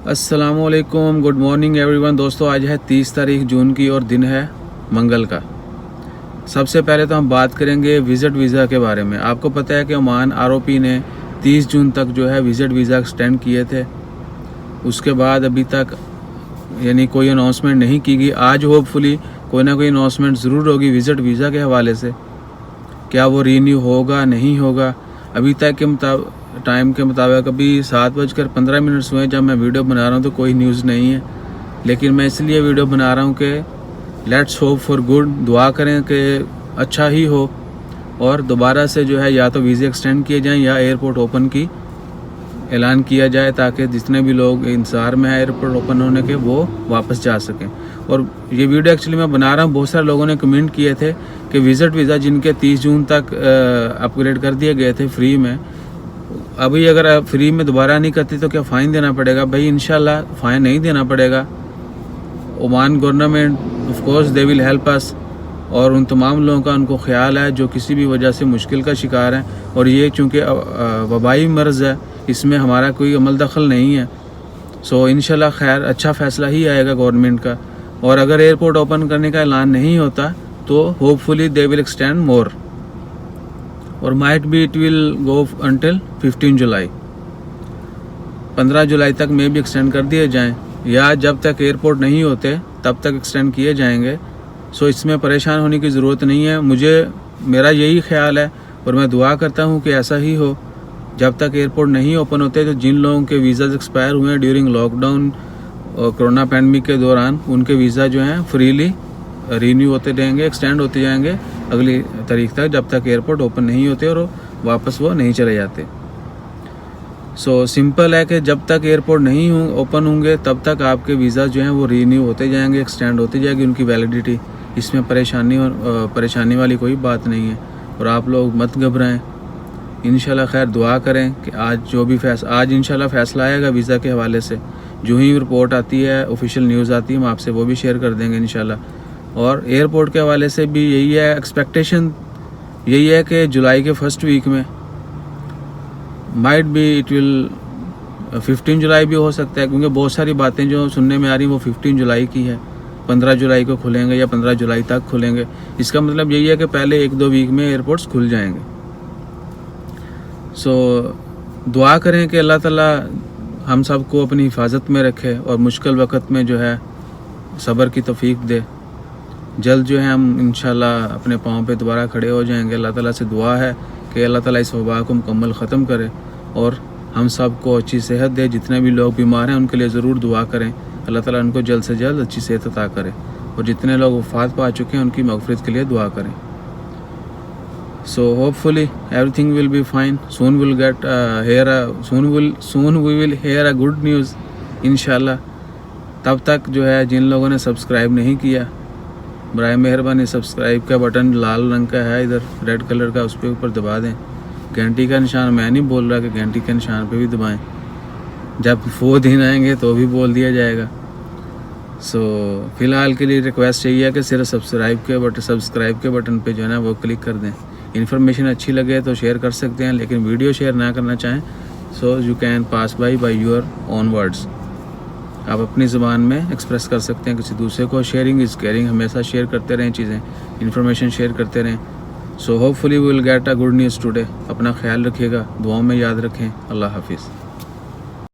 अस्सलाम वालेकुम, good morning everyone. दोस्तों आज है 30 तारीख जून की और दिन है मंगल का। सबसे पहले तो हम बात करेंगे विज़िट वीज़ा के बारे में। आपको पता है कि ओमान आरओपी ने 30 जून तक जो है विज़िट वीज़ा एक्सटेंड किए थे। उसके बाद अभी तक यानी कोई अनाउंसमेंट नहीं की गई। आज होपफुली कोई ना कोई अनाउंसमेंट ज़रूर होगी विज़िट वीज़ा के हवाले से। क्या वो रीन्यू होगा नहीं होगा, अभी तक के टाइम के मुताबिक अभी 7:15 हुए जब मैं वीडियो बना रहा हूँ तो कोई न्यूज़ नहीं है। लेकिन मैं इसलिए वीडियो बना रहा हूँ कि लेट्स होप फॉर गुड, दुआ करें कि अच्छा ही हो और दोबारा से जो है या तो वीज़े एक्सटेंड किए जाएं या एयरपोर्ट ओपन की ऐलान किया जाए, ताकि जितने भी लोग इंतज़ार में है एयरपोर्ट ओपन होने के वो वापस जा सकें। और ये वीडियो एक्चुअली मैं बना रहा हूँ, बहुत सारे लोगों ने कमेंट किए थे कि विज़िट वीज़ा जिनके 30 जून तक अपग्रेड कर दिए गए थे फ्री में, अभी अगर आप फ्री में दोबारा नहीं करती तो क्या फ़ाइन देना पड़ेगा? भाई इंशाल्लाह फ़ाइन नहीं देना पड़ेगा। Oman government of course they will help us, और उन तमाम लोगों का उनको ख्याल है जो किसी भी वजह से मुश्किल का शिकार हैं। और ये चूँकि वबाई मर्ज़ है, इसमें हमारा कोई अमल दखल नहीं है। सो इंशाल्लाह खैर अच्छा फ़ैसला ही आएगा गवर्नमेंट का। और अगर एयरपोर्ट ओपन करने का ऐलान नहीं होता तो होपफुली दे विल एक्सटेंड मोर, और might be it will go until 15 जुलाई। 15 जुलाई तक में भी एक्सटेंड कर दिए जाएं, या जब तक एयरपोर्ट नहीं होते तब तक एक्सटेंड किए जाएंगे। सो इसमें परेशान होने की ज़रूरत नहीं है। मेरा यही ख्याल है और मैं दुआ करता हूँ कि ऐसा ही हो। जब तक एयरपोर्ट नहीं ओपन होते तो जिन लोगों के वीज़ा एक्सपायर हुए हैं ड्यूरिंग लॉकडाउन और कोरोना पैंडमिक के दौरान, उनके वीज़ा जो हैं फ्रीली रीन्यू होते रहेंगे, एक्सटेंड होते जाएंगे अगली तारीख तक, जब तक एयरपोर्ट ओपन नहीं होते और वापस वो नहीं चले जाते। सो सिंपल है कि जब तक एयरपोर्ट नहीं ओपन होंगे तब तक आपके वीज़ा जो हैं वो रीन्यू होते जाएंगे, एक्सटेंड होती जाएगी उनकी वैलिडिटी। इसमें परेशानी वाली कोई बात नहीं है। और आप लोग मत घबराएं, इंशाल्लाह खैर दुआ करें कि आज इंशाल्लाह फ़ैसला आएगा वीज़ा के हवाले से। जो ही रिपोर्ट आती है, ऑफिशियल न्यूज़ आती है, हम आपसे वो भी शेयर कर देंगे इंशाल्लाह। और एयरपोर्ट के हवाले से भी यही है, एक्सपेक्टेशन यही है कि जुलाई के फर्स्ट वीक में माइट बी इट विल 15 जुलाई भी हो सकता है, क्योंकि बहुत सारी बातें जो सुनने में आ रही हैं वो 15 जुलाई की है। 15 जुलाई को खुलेंगे या 15 जुलाई तक खुलेंगे। इसका मतलब यही है कि पहले 1-2 वीक में एयरपोर्ट्स खुल जाएंगे। सो दुआ करें कि अल्लाह ताला हम सबको अपनी हिफाजत में रखे और मुश्किल वक़्त में जो है सब्र की तौफीक दे। जल्द जो है हम इंशाल्लाह अपने पाँव पे दोबारा खड़े हो जाएंगे। अल्लाह ताला से दुआ है कि अल्लाह ताला इस वबा को मुकम्मल ख़त्म करे और हम सब को अच्छी सेहत दे। जितने भी लोग बीमार हैं उनके लिए ज़रूर दुआ करें, अल्लाह ताला उनको जल्द से जल्द अच्छी सेहत अता करे। और जितने लोग वफ़ात पा चुके हैं उनकी मग़फ़िरत के लिए दुआ करें। So hopefully everything will be fine. Soon we will hear a good news इंशाल्लाह। तब तक जो है जिन लोगों ने सब्सक्राइब नहीं किया, बराए मेहरबानी सब्सक्राइब का बटन लाल रंग का है इधर रेड कलर का, उस पर ऊपर दबा दें। घंटी का निशान मैं नहीं बोल रहा कि घंटी के निशान पे भी दबाएं, जब वो दिन आएंगे तो भी बोल दिया जाएगा। सो फ़िलहाल के लिए रिक्वेस्ट यही है कि सिर्फ सब्सक्राइब के बटन पे जो है ना वो क्लिक कर दें। इन्फॉर्मेशन अच्छी लगे तो शेयर कर सकते हैं, लेकिन वीडियो शेयर ना करना चाहें so you can pass by your own words. आप अपनी ज़बान में एक्सप्रेस कर सकते हैं किसी दूसरे को। शेयरिंग इज़ केयरिंग, हमेशा शेयर करते रहें चीज़ें, इन्फॉर्मेशन शेयर करते रहें। So hopefully we will get a good news today. अपना ख्याल रखिएगा, दुआओं में याद रखें। अल्लाह हाफिज़।